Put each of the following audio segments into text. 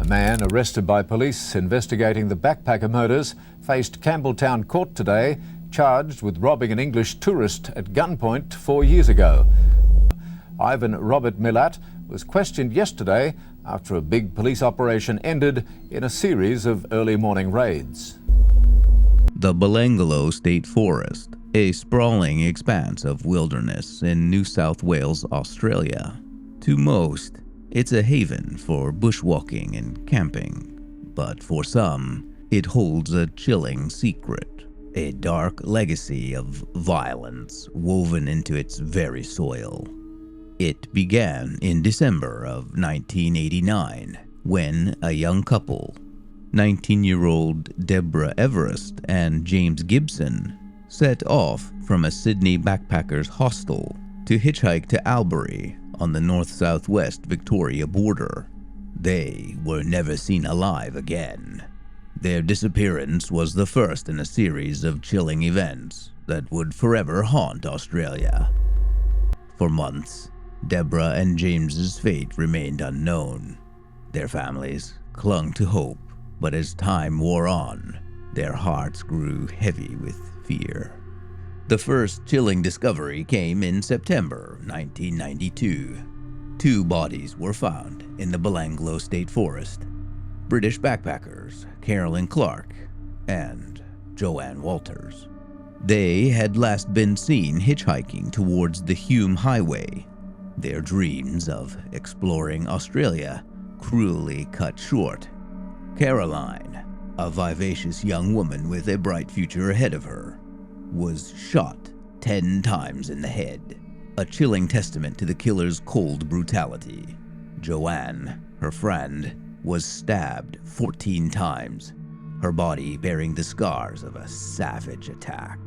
A man arrested by police investigating the backpacker murders faced Campbelltown Court today, charged with robbing an English tourist at gunpoint 4 years ago. Ivan Robert Milat was questioned yesterday after a big police operation ended in a series of early morning raids. The Belanglo State Forest, a sprawling expanse of wilderness in New South Wales, Australia. To most, it's a haven for bushwalking and camping, but for some, it holds a chilling secret, a dark legacy of violence woven into its very soil. It began in December of 1989 when a young couple, 19-year-old Deborah Everest and James Gibson, set off from a Sydney backpackers hostel to hitchhike to Albury on the north-southwest Victoria border. They were never seen alive again. Their disappearance was the first in a series of chilling events that would forever haunt Australia. For months, Deborah and James's fate remained unknown. Their families clung to hope, but as time wore on, their hearts grew heavy with fear. The first chilling discovery came in September 1992. 2 bodies were found in the Belanglo State Forest. British backpackers Carolyn Clark and Joanne Walters. They had last been seen hitchhiking towards the Hume Highway, their dreams of exploring Australia cruelly cut short. Caroline, a vivacious young woman with a bright future ahead of her, was shot 10 times in the head, a chilling testament to the killer's cold brutality. Joanne, her friend, was stabbed 14 times, her body bearing the scars of a savage attack.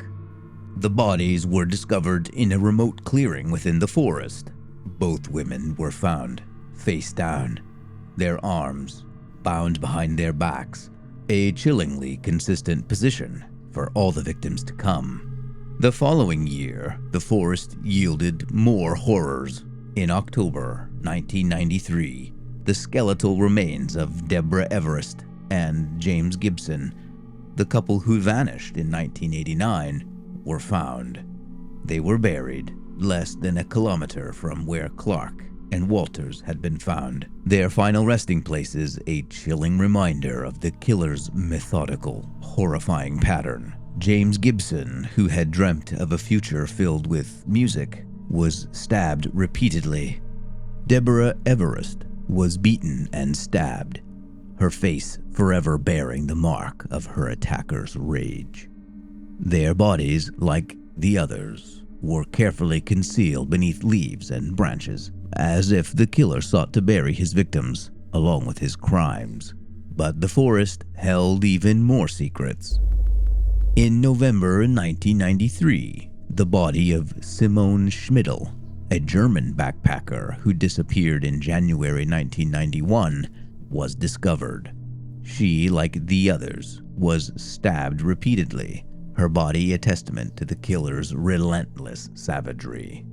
The bodies were discovered in a remote clearing within the forest. Both women were found face down, their arms bound behind their backs, a chillingly consistent position for all the victims to come. The following year, the forest yielded more horrors. In October 1993, the skeletal remains of Deborah Everest and James Gibson, the couple who vanished in 1989, were found. They were buried less than a kilometer from where Clark and Walters had been found. Their final resting places, a chilling reminder of the killer's methodical, horrifying pattern. James Gibson, who had dreamt of a future filled with music, was stabbed repeatedly. Deborah Everest was beaten and stabbed, her face forever bearing the mark of her attacker's rage. Their bodies, like the others, were carefully concealed beneath leaves and branches, as if the killer sought to bury his victims along with his crimes. But the forest held even more secrets. In November 1993, the body of Simone Schmidl, a German backpacker who disappeared in January 1991, was discovered. She, like the others, was stabbed repeatedly, her body a testament to the killer's relentless savagery.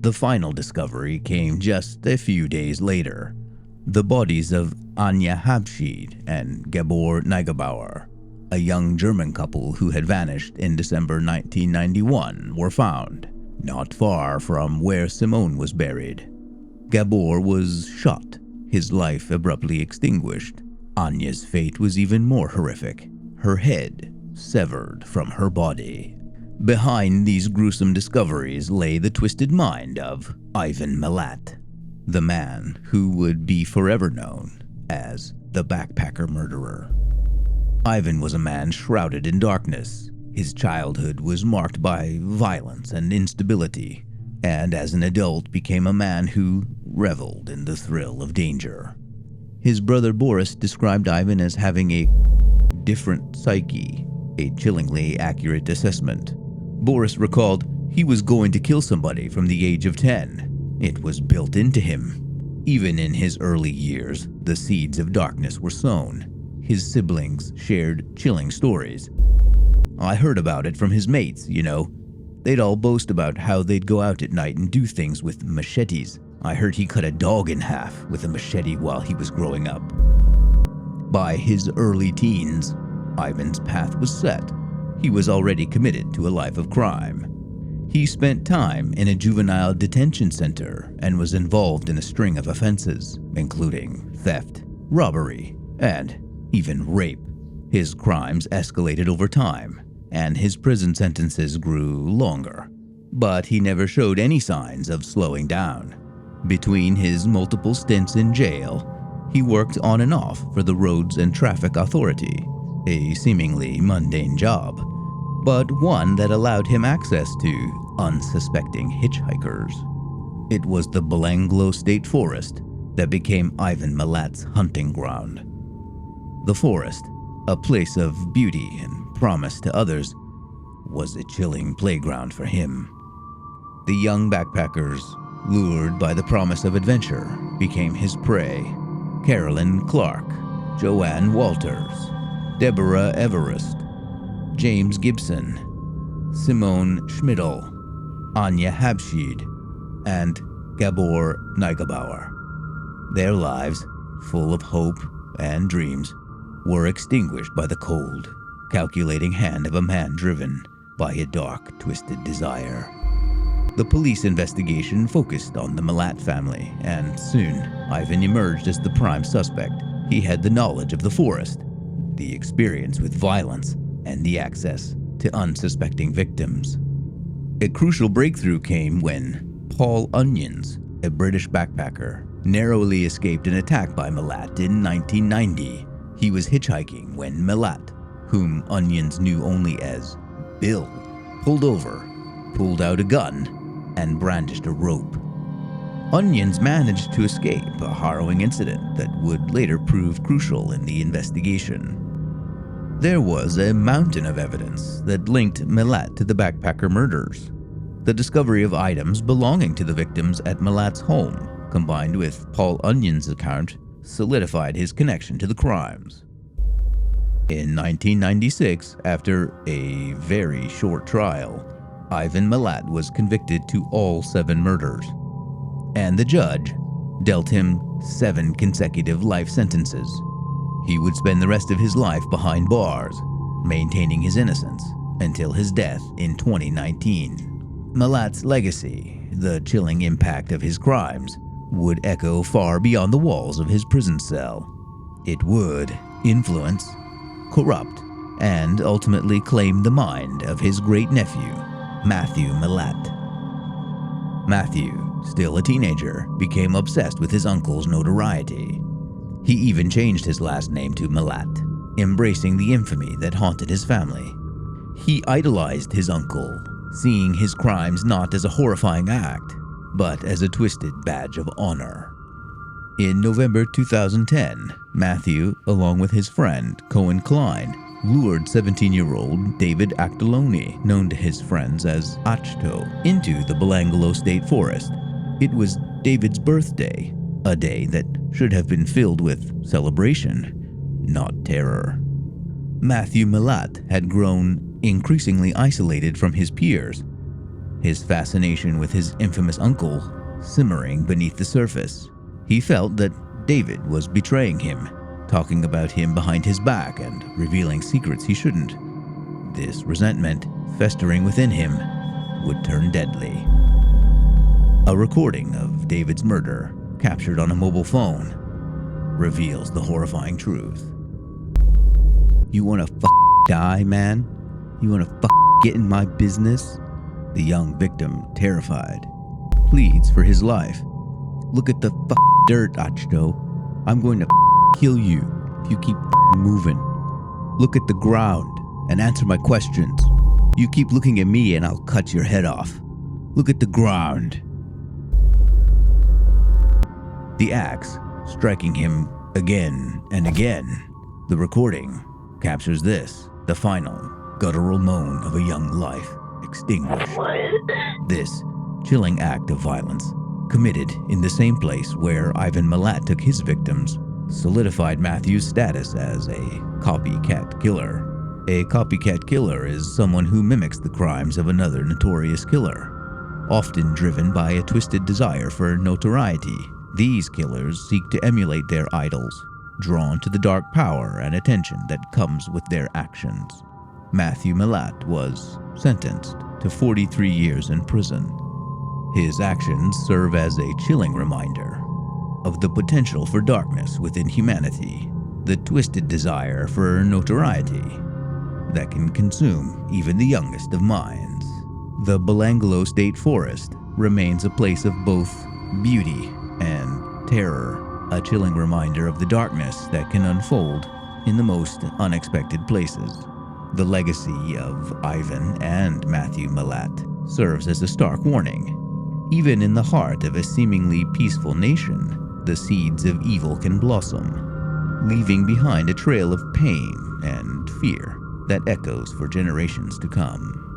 The final discovery came just a few days later. The bodies of Anja Habschied and Gabor Neugebauer, a young German couple who had vanished in December 1991, were found, not far from where Simone was buried. Gabor was shot, his life abruptly extinguished. Anja's fate was even more horrific, her head severed from her body. Behind these gruesome discoveries lay the twisted mind of Ivan Milat, the man who would be forever known as the backpacker murderer. Ivan was a man shrouded in darkness. His childhood was marked by violence and instability, and as an adult became a man who reveled in the thrill of danger. His brother Boris described Ivan as having a different psyche, a chillingly accurate assessment. Boris recalled he was going to kill somebody from the age of 10. It was built into him. Even in his early years, the seeds of darkness were sown. His siblings shared chilling stories. I heard about it from his mates, you know. They'd all boast about how they'd go out at night and do things with machetes. I heard he cut a dog in half with a machete while he was growing up. By his early teens, Ivan's path was set. He was already committed to a life of crime. He spent time in a juvenile detention center and was involved in a string of offenses, including theft, robbery, and even rape. His crimes escalated over time, and his prison sentences grew longer. But he never showed any signs of slowing down. Between his multiple stints in jail, he worked on and off for the Roads and Traffic Authority, a seemingly mundane job, but one that allowed him access to unsuspecting hitchhikers. It was the Belanglo State Forest that became Ivan Milat's hunting ground. The forest, a place of beauty and promise to others, was a chilling playground for him. The young backpackers, lured by the promise of adventure, became his prey. Carolyn Clark, Joanne Walters, Deborah Everest, James Gibson, Simone Schmidl, Anya Habshid, and Gabor Neugebauer. Their lives, full of hope and dreams, were extinguished by the cold, calculating hand of a man driven by a dark, twisted desire. The police investigation focused on the Milat family, and soon Ivan emerged as the prime suspect. He had the knowledge of the forest, the experience with violence, and the access to unsuspecting victims. A crucial breakthrough came when Paul Onions, a British backpacker, narrowly escaped an attack by Milat in 1990. He was hitchhiking when Milat, whom Onions knew only as Bill, pulled over, pulled out a gun, and brandished a rope. Onions managed to escape a harrowing incident that would later prove crucial in the investigation. There was a mountain of evidence that linked Milat to the backpacker murders. The discovery of items belonging to the victims at Milat's home, combined with Paul Onions' account, solidified his connection to the crimes. In 1996, after a very short trial, Ivan Milat was convicted to all 7 murders, and the judge dealt him 7 consecutive life sentences. He would spend the rest of his life behind bars, maintaining his innocence until his death in 2019. Milat's legacy, the chilling impact of his crimes, would echo far beyond the walls of his prison cell. It would influence, corrupt, and ultimately claim the mind of his great nephew, Matthew Milat. Matthew, still a teenager, became obsessed with his uncle's notoriety. He even changed his last name to Milat, embracing the infamy that haunted his family. He idolized his uncle, seeing his crimes not as a horrifying act, but as a twisted badge of honor. In November 2010, Matthew, along with his friend Cohen Klein, lured 17-year-old David Actaloni, known to his friends as Achto, into the Belanglo State Forest. It was David's birthday, a day that should have been filled with celebration, not terror. Matthew Milat had grown increasingly isolated from his peers, his fascination with his infamous uncle simmering beneath the surface. He felt that David was betraying him, talking about him behind his back and revealing secrets he shouldn't. This resentment, festering within him, would turn deadly. A recording of David's murder, captured on a mobile phone, reveals the horrifying truth. "You wanna die, man? You wanna get in my business?" The young victim, terrified, pleads for his life. "Look at the dirt, Achto. I'm going to kill you if you keep moving. Look at the ground and answer my questions. You keep looking at me and I'll cut your head off. Look at the ground." The axe striking him again and again. The recording captures this, the final guttural moan of a young life extinguished. This chilling act of violence, committed in the same place where Ivan Milat took his victims, solidified Matthew's status as a copycat killer. A copycat killer is someone who mimics the crimes of another notorious killer, often driven by a twisted desire for notoriety. These killers seek to emulate their idols, drawn to the dark power and attention that comes with their actions. Matthew Milat was sentenced to 43 years in prison. His actions serve as a chilling reminder of the potential for darkness within humanity, the twisted desire for notoriety that can consume even the youngest of minds. The Belanglo State Forest remains a place of both beauty and terror, a chilling reminder of the darkness that can unfold in the most unexpected places. The legacy of Ivan and Matthew Milat serves as a stark warning. Even in the heart of a seemingly peaceful nation, the seeds of evil can blossom, leaving behind a trail of pain and fear that echoes for generations to come.